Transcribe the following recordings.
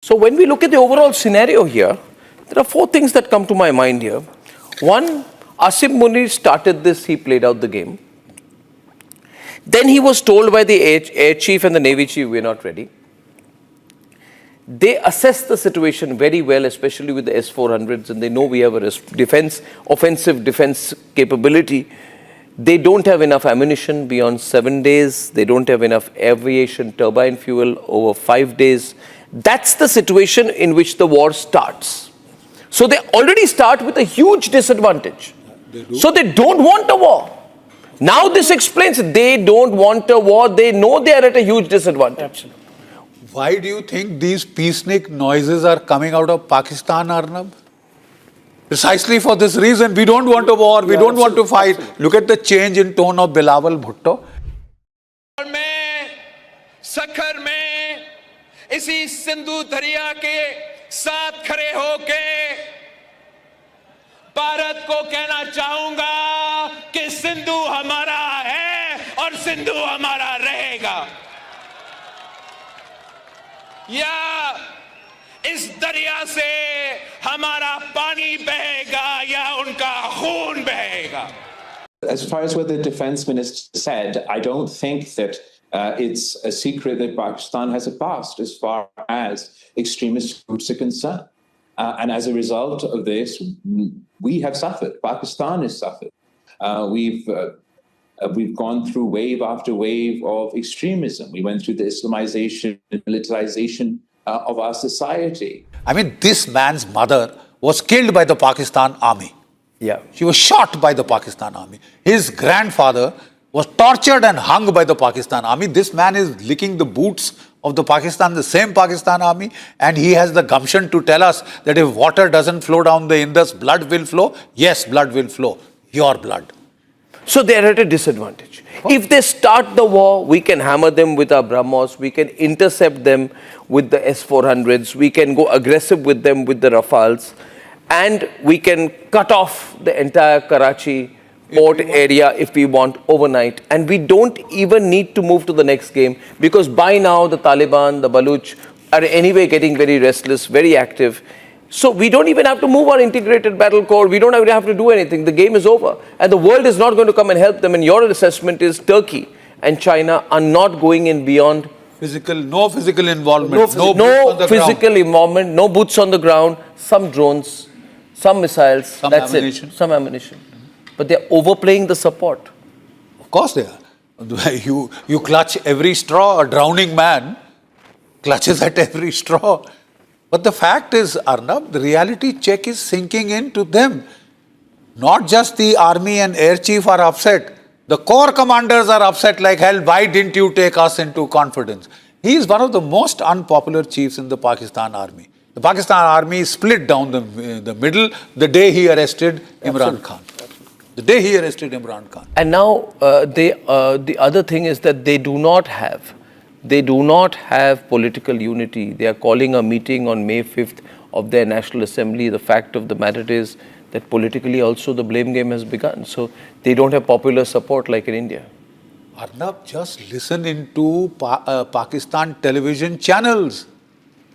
So when we look at the overall scenario here, there are four things that come to my mind here. One, Asim Munir started this, he played out the game. Then he was told by the Air Chief and the Navy Chief, we're not ready. They assessed the situation very well, especially with the S-400s, and they know we have a offensive defense capability. They don't have enough ammunition beyond 7 days. They don't have enough aviation turbine fuel over 5 days. That's the situation in which the war starts. So they already start with a huge disadvantage. So they don't want a war. Now this explains it. They don't want a war. They know they are at a huge disadvantage. Absolutely. Why do you think these peacenik noises are coming out of Pakistan, Arnab? Precisely for this reason. We don't want a war. We don't want to fight. Absolutely. Look at the change in tone of Bilawal Bhutto. Sukkur में इसी सिंधु दरिया के साथ खड़े होके भारत को कहना चाहूंगा कि सिंधु हमारा है और सिंधु हमारा रहेगा। या इस दरिया से हमारा पानी बहेगा या उनका खून बहेगा। As far as what the defense minister said, I don't think that it's a secret that Pakistan has a past as far as extremist groups are concerned. And as a result of this, we have suffered. Pakistan has suffered. We've gone through wave after wave of extremism. We went through the Islamization and militarization of our society. I mean, this man's mother was killed by the Pakistan army. Yeah. She was shot by the Pakistan army. His grandfather was tortured and hung by the Pakistan army. This man is licking the boots of the same Pakistan army, and he has the gumption to tell us that if water doesn't flow down the Indus, blood will flow. Yes, blood will flow. Your blood. So they are at a disadvantage. If they start the war, we can hammer them with our BrahMos, we can intercept them with the S-400s, we can go aggressive with them with the Rafales, and we can cut off the entire Karachi port area if we want overnight. And we don't even need to move to the next game, because by now the Taliban, the Baluch are anyway getting very restless, very active. So we don't even have to move our integrated battle corps. We don't even have to do anything. The game is over. And the world is not going to come and help them. And your assessment is Turkey and China are not going in beyond No physical involvement. No physical involvement, no boots on the ground, some drones, some missiles, some that's ammunition. It. Some ammunition. But they're overplaying the support. Of course they are. You clutch every straw. A drowning man clutches at every straw. But the fact is, Arnab, the reality check is sinking into them. Not just the army and air chief are upset. The corps commanders are upset like hell. Why didn't you take us into confidence? He is one of the most unpopular chiefs in the Pakistan army. The Pakistan army split down the middle the day he arrested Imran Khan. The day he arrested Imran Khan. And now the other thing is that they do not have political unity. They are calling a meeting on May 5th of their National Assembly. The fact of the matter is that politically also the blame game has begun. So they don't have popular support like in India. Arnab, just listen into Pakistan television channels.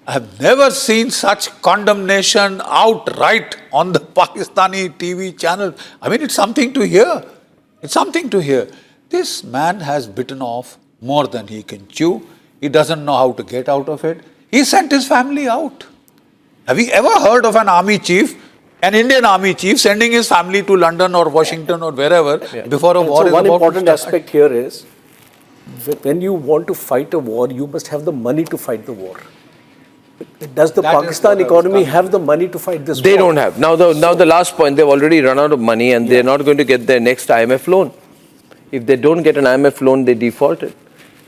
I have never seen such condemnation outright on the Pakistani TV channel. I mean, it's something to hear. It's something to hear. This man has bitten off more than he can chew. He doesn't know how to get out of it. He sent his family out. Have you ever heard of an army chief, an Indian army chief, sending his family to London or Washington or wherever before a war is about to start? One important aspect here is, when you want to fight a war, you must have the money to fight the war. Does the Pakistan economy have the money to fight this war? They don't have. Now the last point, they've already run out of money and they're not going to get their next IMF loan. If they don't get an IMF loan, they defaulted.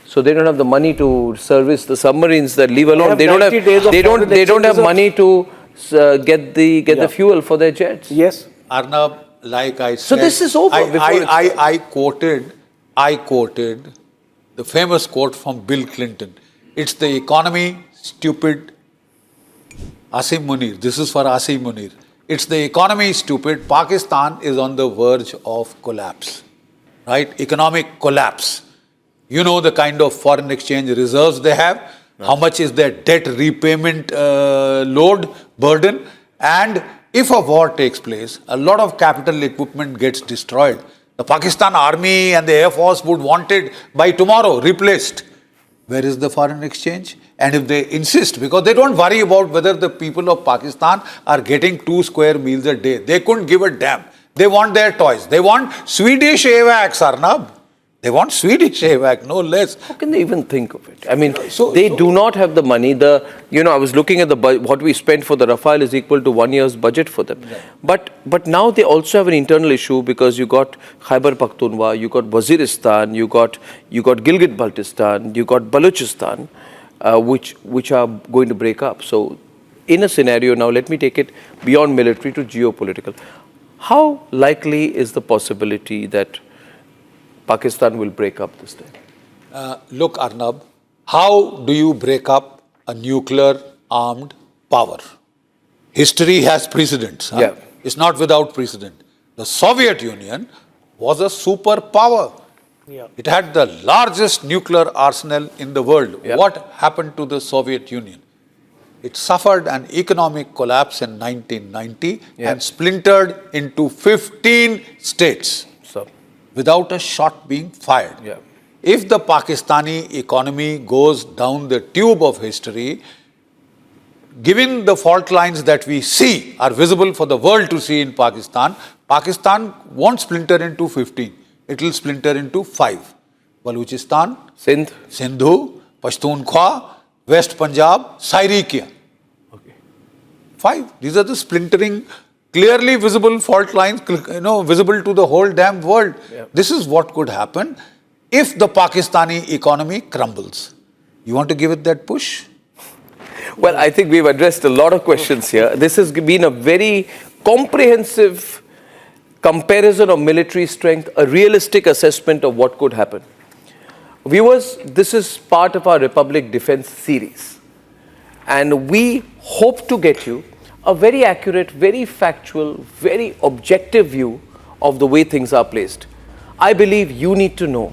So they don't have the money to service the submarines that leave alone. They don't have money to get the fuel for their jets. Yes. Arnab, like I said, so this is over. I quoted the famous quote from Bill Clinton. It's the economy, stupid. Asim Munir. This is for Asim Munir. It's the economy, stupid. Pakistan is on the verge of collapse. Right? Economic collapse. You know the kind of foreign exchange reserves they have. How much is their debt repayment burden? And if a war takes place, a lot of capital equipment gets destroyed. The Pakistan Army and the Air Force would want it by tomorrow replaced. Where is the foreign exchange? And if they insist, because they don't worry about whether the people of Pakistan are getting 2 square meals a day. They couldn't give a damn. They want their toys. They want Swedish AWACS, Arnab. They want Swedish AWAC, no less. How can they even think of it? I mean, they do not have the money. I was looking at what we spent for the Rafale is equal to 1 year's budget for them. Yeah. But now they also have an internal issue because you got Khyber Pakhtunkhwa, you got Waziristan, you got Gilgit-Baltistan, you got Balochistan, which are going to break up. So, in a scenario now, let me take it beyond military to geopolitical. How likely is the possibility that Pakistan will break up this time? Look, Arnab, how do you break up a nuclear armed power? History has precedents. Huh? Yeah. It's not without precedent. The Soviet Union was a superpower. Yeah. It had the largest nuclear arsenal in the world. Yeah. What happened to the Soviet Union? It suffered an economic collapse in 1990 and splintered into 15 states. Without a shot being fired. Yeah. If the Pakistani economy goes down the tube of history, given the fault lines that we see are visible for the world to see in Pakistan, Pakistan won't splinter into 15. It will splinter into 5. Balochistan, Sindhu, Pashtunkhwa, West Punjab, Syrikya. Okay. 5. These are the splintering, clearly visible fault lines, visible to the whole damn world. Yeah. This is what could happen if the Pakistani economy crumbles. You want to give it that push? Well, I think we've addressed a lot of questions here. This has been a very comprehensive comparison of military strength, a realistic assessment of what could happen. Viewers, this is part of our Republic Defense series. And we hope to get you a very accurate, very factual, very objective view of the way things are placed. I believe you need to know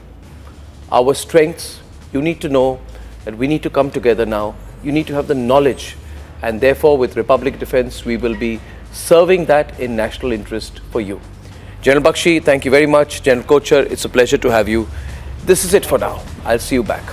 our strengths. You need to know that we need to come together now. You need to have the knowledge. And therefore, with Republic Defense, we will be serving that in national interest for you. General Bakshi, thank you very much. General Kochhar, it's a pleasure to have you. This is it for now. I'll see you back.